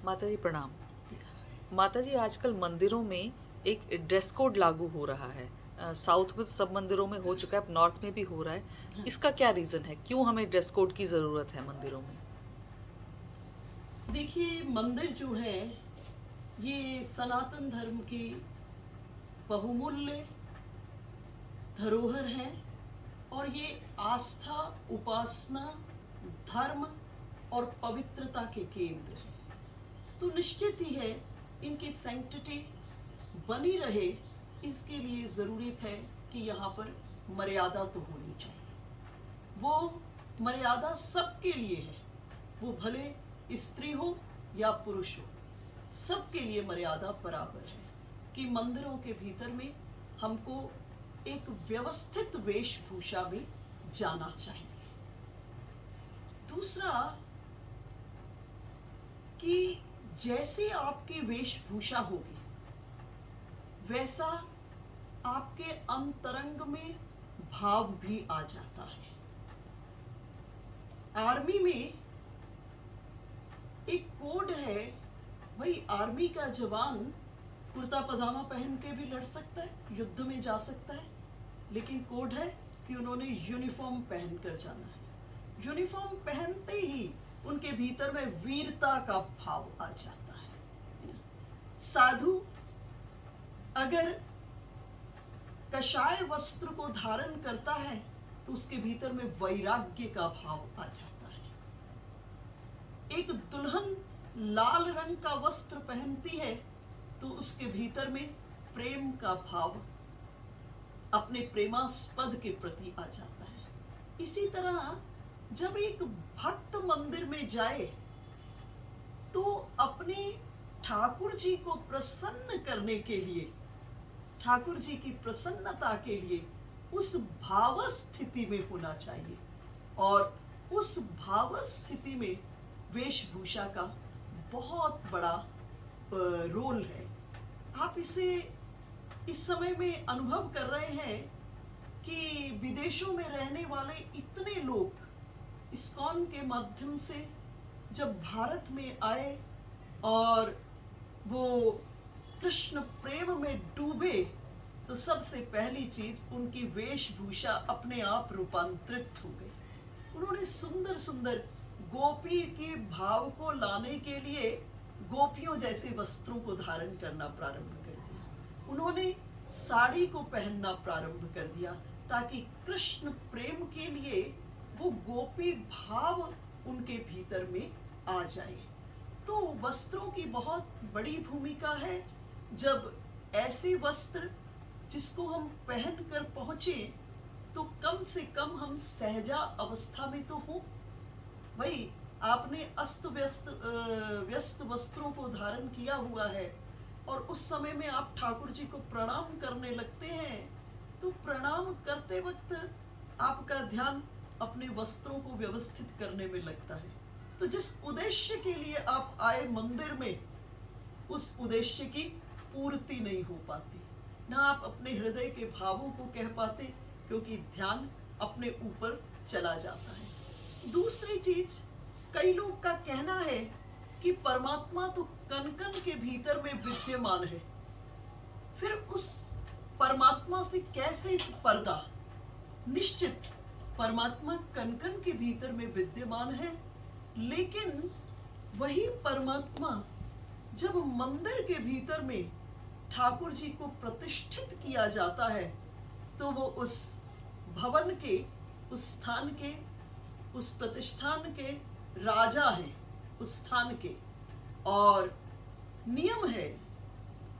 माता जी प्रणाम। माता जी आजकल मंदिरों में एक ड्रेस कोड लागू हो रहा है। साउथ में तो सब मंदिरों में हो चुका है, अब नॉर्थ में भी हो रहा है। इसका क्या रीज़न है? क्यों हमें ड्रेस कोड की ज़रूरत है मंदिरों में? देखिए, मंदिर जो है ये सनातन धर्म की बहुमूल्य धरोहर है और ये आस्था, उपासना, धर्म और पवित्रता के केंद्र हैं। तो निश्चित ही है इनकी सैंक्टिटी बनी रहे, इसके लिए ज़रूरत है कि यहाँ पर मर्यादा तो होनी चाहिए। वो मर्यादा सबके लिए है, वो भले स्त्री हो या पुरुष हो, सबके लिए मर्यादा बराबर है कि मंदिरों के भीतर में हमको एक व्यवस्थित वेशभूषा में जाना चाहिए। दूसरा कि जैसे आपकी वेशभूषा होगी वैसा आपके अंतरंग में भाव भी आ जाता है। आर्मी में एक कोड है, भाई आर्मी का जवान कुर्ता पजामा पहन के भी लड़ सकता है, युद्ध में जा सकता है, लेकिन कोड है कि उन्होंने यूनिफॉर्म पहन कर जाना है। यूनिफॉर्म पहनते ही उनके भीतर में वीरता का भाव आ जाता है। साधु अगर कषाय वस्त्र को धारण करता है तो उसके भीतर में वैराग्य का भाव आ जाता है। एक दुल्हन लाल रंग का वस्त्र पहनती है तो उसके भीतर में प्रेम का भाव अपने प्रेमास्पद के प्रति आ जाता है। इसी तरह जब एक भक्त मंदिर में जाए तो अपने ठाकुर जी को प्रसन्न करने के लिए, ठाकुर जी की प्रसन्नता के लिए उस भाव स्थिति में होना चाहिए और उस भाव स्थिति में वेशभूषा का बहुत बड़ा रोल है। आप इसे इस समय में अनुभव कर रहे हैं कि विदेशों में रहने वाले इतने लोग इस्कॉन के माध्यम से जब भारत में आए और वो कृष्ण प्रेम में डूबे तो सबसे पहली चीज उनकी वेशभूषा अपने आप रूपांतरित हो गई। उन्होंने सुंदर सुंदर गोपी के भाव को लाने के लिए गोपियों जैसे वस्त्रों को धारण करना प्रारंभ कर दिया। उन्होंने साड़ी को पहनना प्रारंभ कर दिया ताकि कृष्ण प्रेम के लिए वो गोपी भाव उनके भीतर में आ जाए। तो वस्त्रों की बहुत बड़ी भूमिका है। जब ऐसे वस्त्र जिसको हम पहन कर पहुंचे तो कम से कम हम सहजा अवस्था में तो हो। भाई आपने अस्त व्यस्त वस्त्रों को धारण किया हुआ है और उस समय में आप ठाकुर जी को प्रणाम करने लगते हैं तो प्रणाम करते वक्त आपका ध्यान अपने वस्त्रों को व्यवस्थित करने में लगता है। तो जिस उद्देश्य के लिए आप आए मंदिर में उस उद्देश्य की पूर्ति नहीं हो पाती, ना आप अपने हृदय के भावों को कह पाते क्योंकि ध्यान अपने ऊपर चला जाता है। दूसरी चीज, कई लोग का कहना है कि परमात्मा तो कण कण के भीतर में विद्यमान है, फिर उस परमात्मा से कैसे पर्दा। निश्चित परमात्मा कण कण के भीतर में विद्यमान है, लेकिन वही परमात्मा जब मंदिर के भीतर में ठाकुर जी को प्रतिष्ठित किया जाता है तो वो उस भवन के, उस स्थान के, उस प्रतिष्ठान के राजा हैं, उस स्थान के। और नियम है,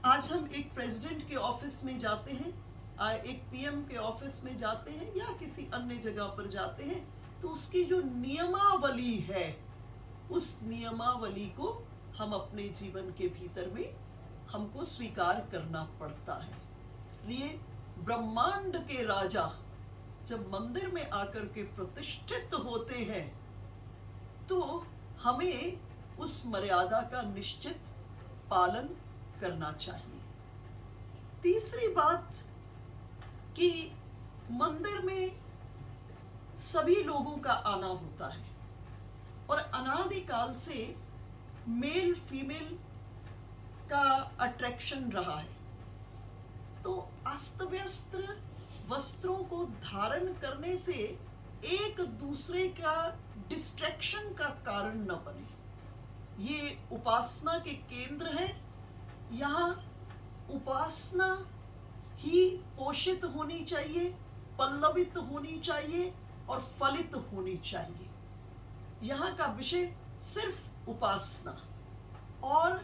आज हम एक प्रेसिडेंट के ऑफिस में जाते हैं, एक पीएम के ऑफिस में जाते हैं या किसी अन्य जगह पर जाते हैं तो उसकी जो नियमावली है उस नियमावली को हम अपने जीवन के भीतर में हमको स्वीकार करना पड़ता है। इसलिए ब्रह्मांड के राजा जब मंदिर में आकर के प्रतिष्ठित होते हैं तो हमें उस मर्यादा का निश्चित पालन करना चाहिए। तीसरी बात कि मंदिर में सभी लोगों का आना होता है और अनादिकाल से मेल फीमेल का अट्रैक्शन रहा है, तो अस्त व्यस्त वस्त्रों को धारण करने से एक दूसरे का डिस्ट्रैक्शन का कारण न बने। ये उपासना के केंद्र है। यहाँ उपासना ही पोषित होनी चाहिए, पल्लवित होनी चाहिए और फलित होनी चाहिए। यहाँ का विषय सिर्फ उपासना और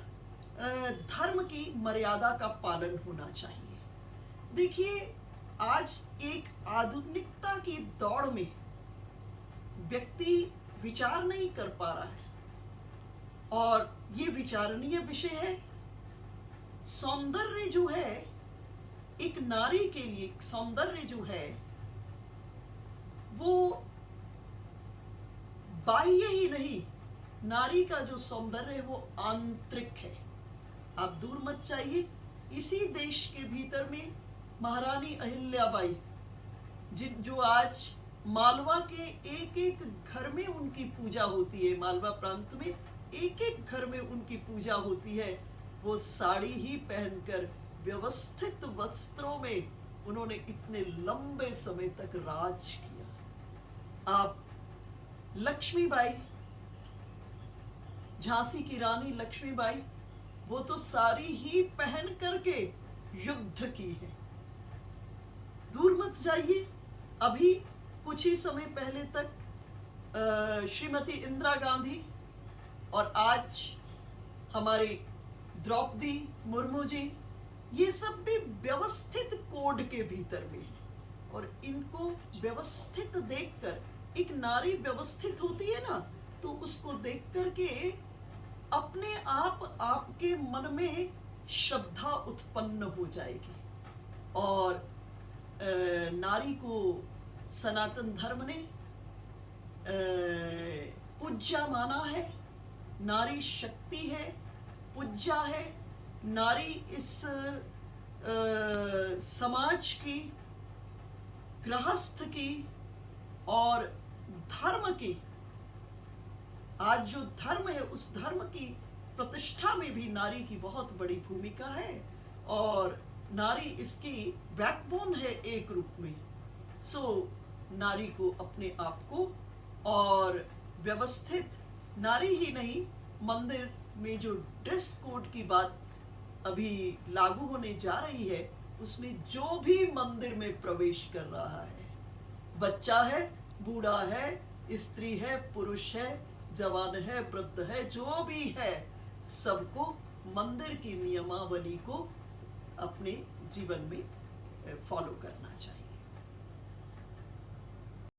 धर्म की मर्यादा का पालन होना चाहिए। देखिए, आज एक आधुनिकता की दौड़ में व्यक्ति विचार नहीं कर पा रहा है, और ये विचारणीय विषय है। सौंदर्य जो है, एक नारी के लिए सौंदर्य जो है वो बाह्य ही नहीं, नारी का जो सौंदर्य है वो आंतरिक है। आप दूर मत जाइए, इसी देश के भीतर में महारानी अहिल्याबाई जो आज मालवा के एक एक घर में उनकी पूजा होती है, मालवा प्रांत में एक एक घर में उनकी पूजा होती है, वो साड़ी ही पहनकर व्यवस्थित वस्त्रों में उन्होंने इतने लंबे समय तक राज किया। आप लक्ष्मीबाई, झांसी की रानी लक्ष्मीबाई, वो तो साड़ी ही पहन करके युद्ध की है। दूर मत जाइए, अभी कुछ ही समय पहले तक श्रीमती इंदिरा गांधी और आज हमारे द्रौपदी मुर्मू जी, ये सब भी व्यवस्थित कोड के भीतर में है। और इनको व्यवस्थित देखकर, एक नारी व्यवस्थित होती है ना, तो उसको देख करके अपने आप आपके मन में श्रद्धा उत्पन्न हो जाएगी। और नारी को सनातन धर्म ने पूज्या माना है। नारी शक्ति है, पूज्या है। नारी इस समाज की, गृहस्थ की और धर्म की, आज जो धर्म है उस धर्म की प्रतिष्ठा में भी नारी की बहुत बड़ी भूमिका है। और नारी इसकी बैकबोन है एक रूप में। सो नारी को अपने आप को, और व्यवस्थित नारी ही नहीं, मंदिर में जो ड्रेस कोड की बात अभी लागू होने जा रही है, उसमें जो भी मंदिर में प्रवेश कर रहा है, बच्चा है, बूढ़ा है, स्त्री है, पुरुष है, जवान है, वृद्ध है, जो भी है, सबको मंदिर की नियमावली को अपने जीवन में फॉलो करना चाहिए।